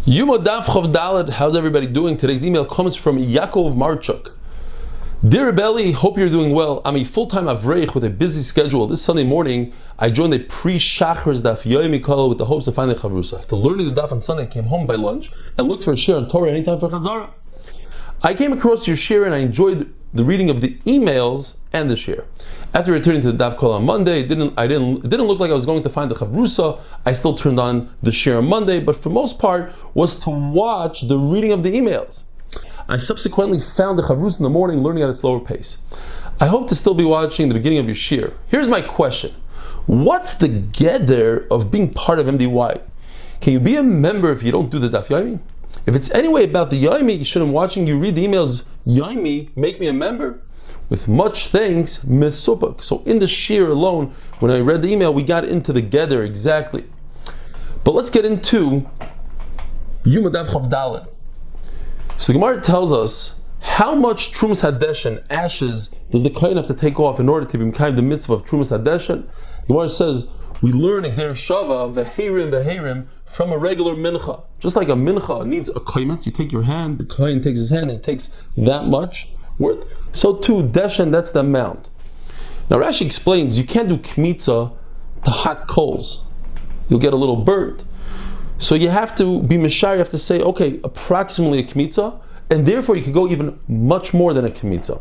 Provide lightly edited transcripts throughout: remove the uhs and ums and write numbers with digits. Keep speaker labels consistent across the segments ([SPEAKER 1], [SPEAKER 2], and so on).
[SPEAKER 1] Yoma Daf Chav Daled, how's everybody doing? Today's email comes from Yaakov Marchuk. Dear R Eli, hope you're doing well. I'm a full-time Avreich with a busy schedule. This Sunday morning, I joined a pre-Shachris daf yomi call with the hopes of finding Chavrusa. After learning the daf on Sunday, I came home by lunch and looked for a share on Torah anytime for Chazara. I came across your share and I enjoyed the reading of the emails and the share. After returning to the daf call on Monday, it didn't look like I was going to find the Chavrusa. I still turned on the share on Monday, but for most part was to watch the reading of the emails. I subsequently found the Chavrusa in the morning, learning at a slower pace. I hope to still be watching the beginning of your shir. Here's my question. What's the geder of being part of MDY? Can you be a member if you don't do the daf yomi? If it's anyway about the yomi, shouldn't watching you read the emails yomi make me a member? With much thanks, Mesupuk. So in the shir alone, when I read the email, we got into the geder exactly. But let's get into Yoma Daf Chav Daled. So the Gemara tells us how much Trumas Hadeshen, ashes, does the kohen have to take off in order to be kind of the mitzvah of Trumas Hadeshen. The Gemara says we learn Exer Shava v'heirim from a regular mincha. Just like a mincha needs a kaimetz, you take your hand, the kohen takes his hand and takes that much worth. So too deshen, that's the amount. Now Rashi explains you can't do kmitza to hot coals. You'll get a little burnt. So you have to be mishar, you have to say, okay, approximately a kmitza, and therefore you can go even much more than a kmitza.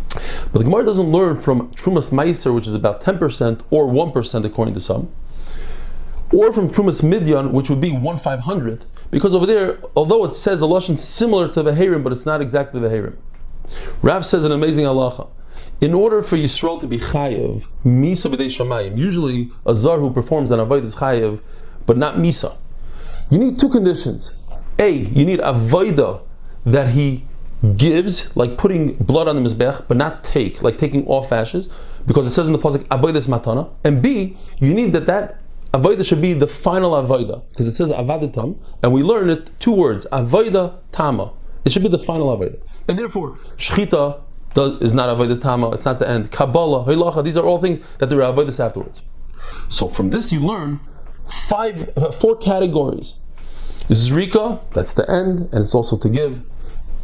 [SPEAKER 1] But the Gemara doesn't learn from Trumas Meiser, which is about 10% or 1% according to some, or from Trumas Midyan, which would be 1/500, because over there, although it says a lashon similar to the V'heirim, but it's not exactly the V'heirim. Rav says an amazing halacha. In order for Yisrael to be chayev, misa b'dei shamayim, usually a zar who performs an avodah is chayev, but not misa. You need two conditions. A, you need avodah that he gives, like putting blood on the mizbech, but not take, like taking off ashes, because it says in the pasuk avodah is matana. And B, you need that avodah should be the final avodah, because it says avadatam, and we learn it two words, avodah tama. It should be the final avodah. And therefore, shchita is not avodah tama, it's not the end. Kabbalah, hilacha, these are all things that there are avodas afterwards. So from this you learn four categories. Zrika, that's the end, and it's also to give,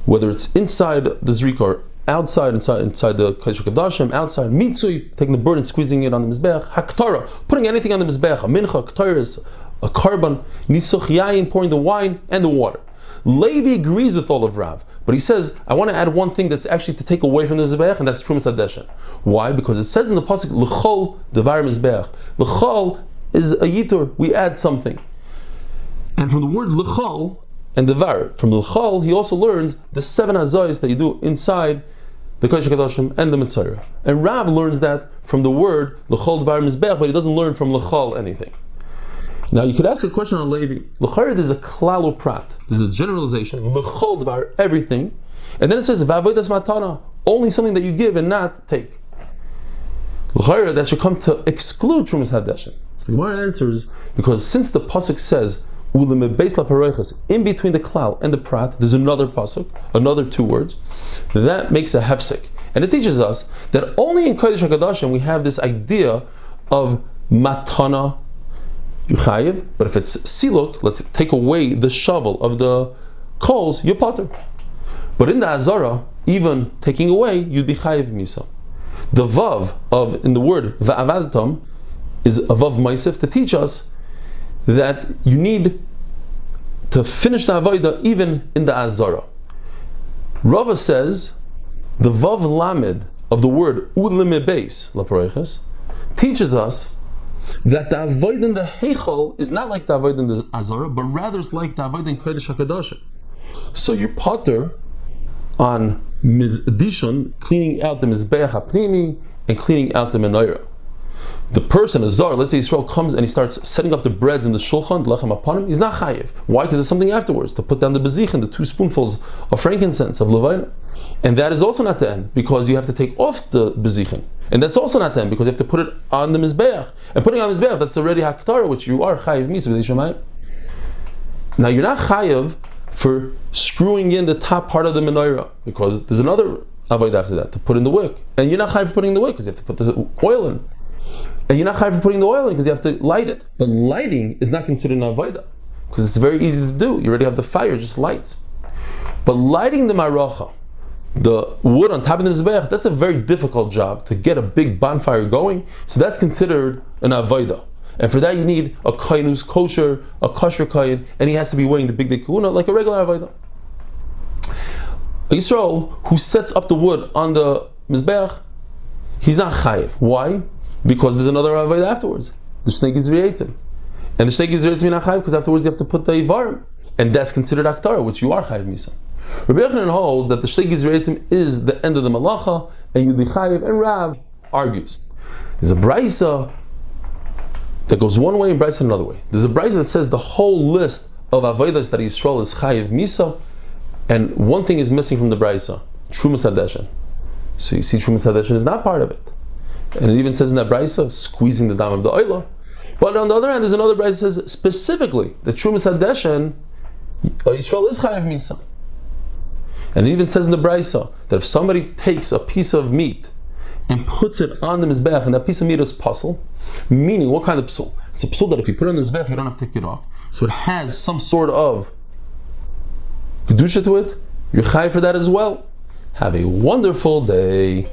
[SPEAKER 1] whether it's inside the zrika or outside the Kodesh HaKodashim, outside mitzui, taking the bird and squeezing it on the mizbech, haktara, putting anything on the mizbech, a mincha, ktaris, a karban, nisuch yayin, pouring the wine and the water. Leillui agrees with all of Rav, but he says, I want to add one thing that's actually to take away from the mizbech, and that's Trumas Hadeshen. Why? Because it says in the pasuk, l'chol devar mizbech. L'chol is a yitur, we add something. And from the word l'chol and devar, from l'chol, he also learns the 7 azayis that you do inside the Kodesh HaKodashim and the Mitzvah. And Rav learns that from the word l'chol devar mizbech, but he doesn't learn from l'chol anything. Now you could ask a question on Levi. L'chayr is a klal prat. This is a generalization. L'chol devar, everything. And then it says v'avodas matana, only something that you give and not take. L'chayr, that should come to exclude Trumas Hadeshen. So the Gemara answers, because since the pasuk says in between the klal and the prat, there's another pasuk, another 2 words, that makes a hefsek. And it teaches us that only in Kodesh HaKodashim we have this idea of matana, yuchayev, but if it's siluk, let's take away the shovel of the coals, you're potter. But in the azara, even taking away, you'd be chayev misa. The vav of, in the word va'avadatam, is a vav maisif to teach us that you need to finish the avodah even in the azara. Rava says the vav lamed of the word udlime beis lapareiches teaches us that the avodah in the heichal is not like the avodah in the azara, but rather it's like the avodah in Kodesh HaKodashim. So your potter on mizdishon, cleaning out the mizbeach hapnimi and cleaning out the menorah. The person, a zar, let's say Yisrael comes and he starts setting up the breads in the shulchan, lechem upon him, he's not chayiv. Why? Because there's something afterwards, to put down the bezichin, the 2 spoonfuls of frankincense, of levina. And that is also not the end, because you have to take off the bezichin. And that's also not the end, because you have to put it on the mizbeach. And putting on the mizbeach, that's already haktara, which you are chayiv misa b'dei shamayim. Now you're not chayiv for screwing in the top part of the menorah, because there's another avodah after that, to put in the wick. And you're not chayiv for putting in the wick, because you have to put the oil in. And you're not chayav for putting the oil in because you have to light it. But lighting is not considered an avodah. because it's very easy to do. You already have the fire, just light. But lighting the maracha, the wood on top of the mizbeach, that's a very difficult job to get a big bonfire going. So that's considered an avodah. And for that you need a kohen who's kosher, a kosher kohen, and he has to be wearing the big day kahuna like a regular avodah. A Yisrael who sets up the wood on the mizbeach, he's not chayiv. Why? Because there's another avodah afterwards. The shnei gizriyatim. And the shnei gizriyatim you're not chayiv because afterwards you have to put the ivarim. And that's considered aktara, which you are chayiv misa. Rabbi Yechiel holds that the shnei gizriyatim is the end of the malacha, and you'd be chayiv, and Rav argues. There's a brayso that goes one way and brayso another way. There's a brayso that says the whole list of avodas that Yisrael is chayiv misa, and one thing is missing from the brayso, Trumas Hadeshen. So you see Trumas Hadeshen is not part of it. And it even says in that brayso, squeezing the dam of the oila. But on the other hand, there's another brayso that says specifically that Trumas Hadeshen, Yisrael is chayiv misa. And it even says in the brayso that if somebody takes a piece of meat and puts it on the mizbeach, and that piece of meat is puzzle, meaning what kind of psul? It's a psul that if you put it on the mizbeach, you don't have to take it off. So it has some sort of kedusha to it. You're chayiv for that as well. Have a wonderful day.